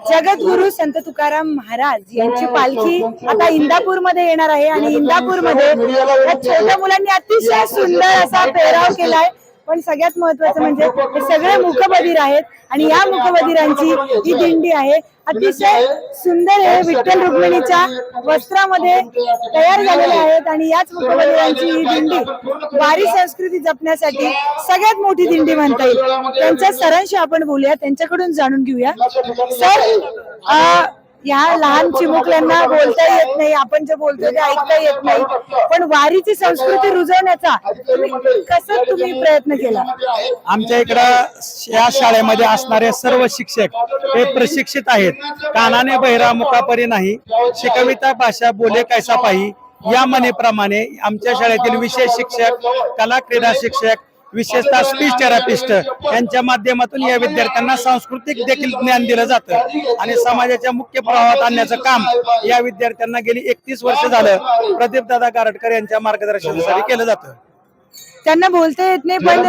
जगद्गुरु संत तुकाराम महाराज यांची पालखी आता इंदापूरमध्ये येणार आहे आणि इंदापूरमध्ये या छोट्या मुलांनी अतिशय सुंदर असा पेहराव केलाय। पण सगळ्यात महत्वाचं म्हणजे हे सगळे मूकबधीर आहेत आणि या मूकबधिरांची ही दिंडी आहे। अतिशय सुंदर हे विठ्ठल रुक्मिणीच्या वस्त्रामध्ये तयार झालेले आहेत आणि याच मूकबधिरांची ही दिंडी वारी संस्कृती जपण्यासाठी सगळ्यात मोठी दिंडी म्हणता येईल। त्यांच्या सरांशी आपण बोलूया, त्यांच्याकडून जाणून घेऊया। सर, या लहान चिमुकल्यांना बोलता येत नाही, आपण जे बोलतो ते ऐकता येत नाही, पण वारीची संस्कृती रुजवण्याचा कसं तुम्ही प्रयत्न केला? आमच्या इकडं या शाळेमध्ये असणारे सर्व शिक्षक हे प्रशिक्षित आहेत। कानाने बहिरा मुकापरी नाही, शिकविता भाषा बोले कैसा पाही या म्हणीप्रमाणे आमच्या शाळेतील विशेष शिक्षक, कला क्रीडा शिक्षक, विशेषतः स्पीच थेरपिस्ट यांच्या माध्यमातून या विद्यार्थ्यांना सांस्कृतिक देखील ज्ञान दिलं जातं आणि समाजाच्या मुख्य प्रवाहात आणण्याचं काम या विद्यार्थ्यांना गेली 31 वर्ष झालं प्रदीप दादा गारटकर यांच्या मार्गदर्शनाखाली केलं जातं। त्यांना बोलता येत नाही, पण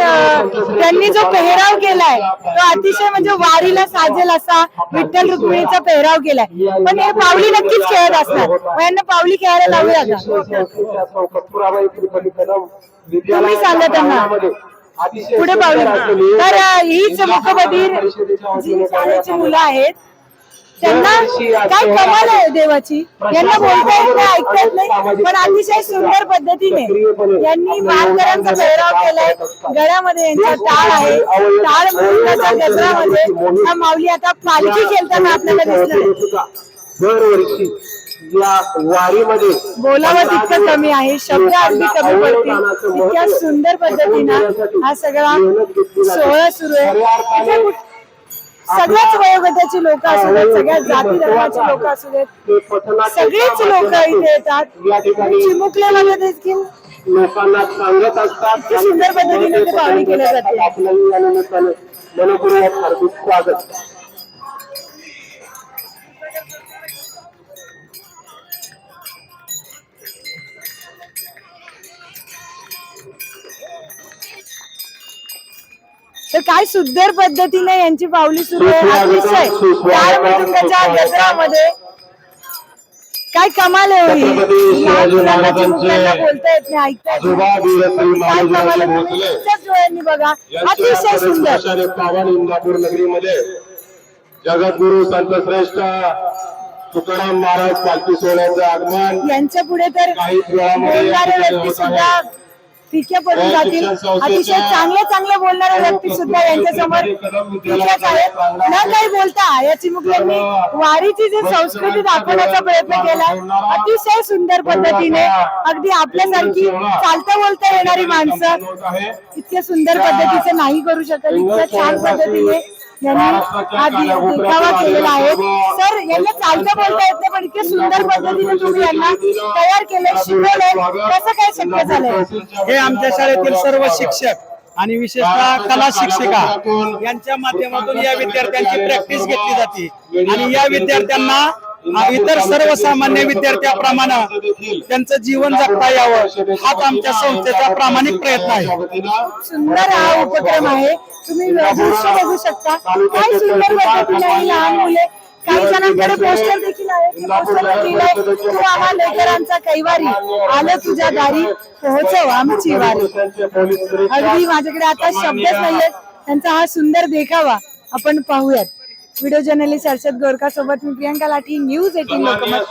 त्यांनी जो पेहराव केलाय तो अतिशय म्हणजे वारीला साजेल असा विठ्ठल रुक्मिणीचा पेहराव केलाय। पण हे पावली नक्कीच खेळत असणार, यांना पावली खेळायला लावूया का? तुम्ही सांगा त्यांना पुढे पावली। तर हीच मूकबधीर जी शाळेची मुलं आहेत, त्यांना काय कमाल आहे देवाची। यांना बोलता येत नाही, ऐकता येत नाही, पण अतिशय सुंदर पद्धतीने यांनी वारकऱ्यांचा पेहराव केलाय। गळ्यामध्ये यांचा टाळ आहे, टाळ मुलाच्या गजरामध्ये हा माऊली आता पालखी खेळताना आपल्याला दिसलं। दरवर्षी या वारीमध्ये बोलावं तितकं कमी आहे, शब्द अगदी कमी पडतील, इतक्या सुंदर पद्धतीनं हा सगळा सोहळा सुरू आहे। सगळ्याच वयोगटाची लोक असू देत, सगळ्या जाती धर्माची लोक असू देत, सगळीच लोक इथे येतात। चिमुकल्यामध्ये देखील लोकांना सांगत असतात, इतकी सुंदर पद्धतीने ते पावली केलं जाते। आपल्याला या निमित्ताने मनपूर्वक हार्दिक स्वागत। तर काय सुंदर पद्धतीने यांची पावली सुरू आहे। अतिशय टाळ मृदुंगाच्या गजरामध्ये काय कमाल आहे। लहान मुलांना चिमुकल्यांना बोलता येत नाही, ऐकता येत नाही, काय कमाल आहे। तुम्ही तुमच्याच डोळ्यांनी बघा, अतिशय सुंदर। पावन इंदापूर नगरीमध्ये जगद्गुरु संत श्रेष्ठ तुकाराम महाराज पालखी सोहळ्याचं आगमन। यांच्या पुढे तर बोलणारे व्यक्ती सुद्धा फिक्या पडून जातील। अतिशय चांगले बोलणारे व्यक्ती सुद्धा यांच्या समोर फिक्याच आहेत। न काही बोलता या चिमुकल्यांनी वारीची जी संस्कृती दाखवण्याचा प्रयत्न केलाय अतिशय सुंदर पद्धतीने। अगदी आपल्यासारखी चालता बोलता येणारी माणसं इतक्या सुंदर पद्धतीचं नाही करू शकत, इतक्या छान पद्धतीने यांनी हा देखावा केलेला आहे। सर, यांना चालता बोलता येत नाही, पण इतक्या सुंदर पद्धतीने तुम्ही यांना तयार केलंय, शिकवलंय, कसं काय शक्य झालंय? हे आमच्या शाळेतील सर्व शिक्षक आणि विशेषतः कला शिक्षिका यांच्या माध्यमातून या विद्यार्थ्यांची प्रॅक्टिस घेतली जाते आणि या विद्यार्थ्यांना इतर सर्वसामान्य विद्यार्थ्याप्रमाणे त्यांचं जीवन जगता यावं हाच आमच्या संस्थेचा प्रामाणिक प्रयत्न आहे। सुंदर हा उपक्रम आहे, तुम्ही दृश्य बघू शकता। काय सुंदर पद्धतीने लहान मुले, काही जणांकडे पोस्टर देखील आहे, पोस्टरवर लिहिलंय, तू आम्हा लेकरांचा कैवारी, आलं तुझ्या दारी पोहोचव आमची वारी। अगदी माझ्याकडे आता शब्दच नाहीयेत, त्यांचा हा सुंदर देखावा आपण पाहूयात। व्हिडिओ जर्नलिस्ट हर्षद गोरका सोबत मी प्रियंका लाठी, न्यूज 18 लोकमत।